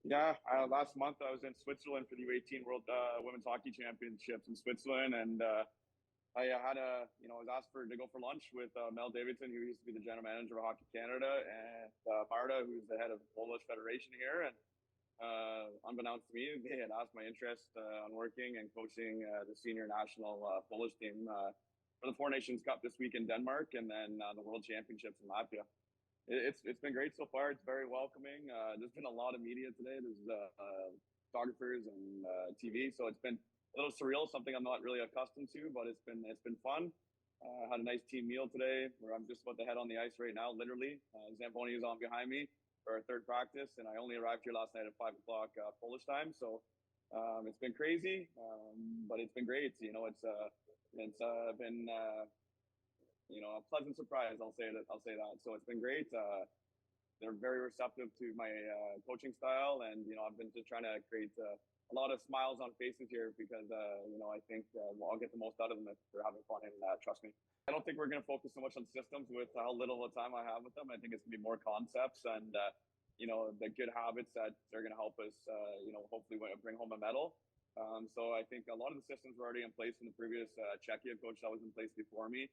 Yeah, last month I was in Switzerland for the U18 World Women's Hockey Championships in Switzerland, and I had I was asked to go for lunch with Mel Davidson, who used to be the general manager of Hockey Canada, and Marta, who's the head of the Polish Federation here. And unbeknownst to me, they had asked my interest on working and coaching the senior national Polish team for the Four Nations Cup this week in Denmark, and then the World Championships in Latvia. It's been great so far. It's very welcoming. There's been a lot of media today. There's photographers and TV, so it's been a little surreal. Something I'm not really accustomed to, but it's been fun. Had a nice team meal today, where I'm just about to head on the ice right now. Literally, Zamboni is on behind me for our third practice, and I only arrived here last night at 5 o'clock Polish time. So it's been crazy, but it's been great. It's been a pleasant surprise. I'll say that. I'll say that. So it's been great. They're very receptive to my coaching style, and I've been just trying to create a lot of smiles on faces here because I think I'll get the most out of them if they're having fun and trust me. I don't think we're going to focus so much on systems with how little of time I have with them. I think it's going to be more concepts and the good habits that are going to help us hopefully bring home a medal. So I think a lot of the systems were already in place from the previous Czechia coach that was in place before me.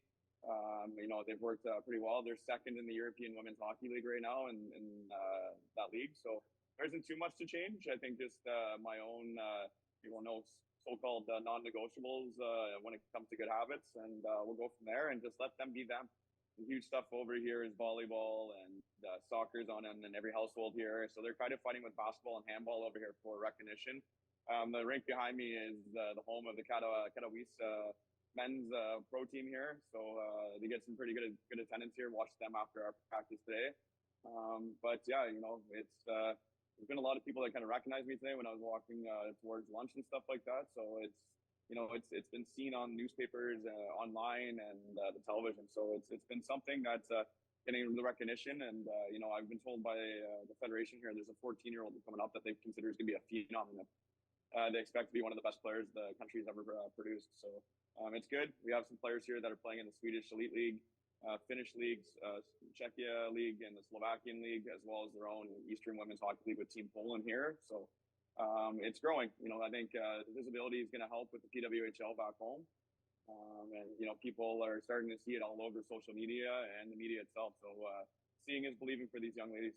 They've worked pretty well. They're second in the European Women's Hockey League right now in that league. So there isn't too much to change. I think just my own, know, so-called non-negotiables when it comes to good habits. And we'll go from there and just let them be them. The huge stuff over here is volleyball and soccer's on in every household here. So they're kind of fighting with basketball and handball over here for recognition. The rink behind me is the home of the Katowice men's pro team here, so they get some pretty good attendance here. Watched them after our practice today, but yeah, it's there's been a lot of people that kind of recognized me today when I was walking towards lunch and stuff like that. So it's been seen on newspapers, online, and the television. So it's been something that's getting the recognition. And I've been told by the federation here there's a 14-year-old coming up that they consider is going to be a phenom. They expect to be one of the best players the country's ever produced. So it's good. We have some players here that are playing in the Swedish Elite League, Finnish leagues, Czechia League, and the Slovakian League, as well as their own Eastern Women's Hockey League with Team Poland here. So it's growing. I think the visibility is going to help with the PWHL back home. And people are starting to see it all over social media and the media itself. So seeing is believing for these young ladies.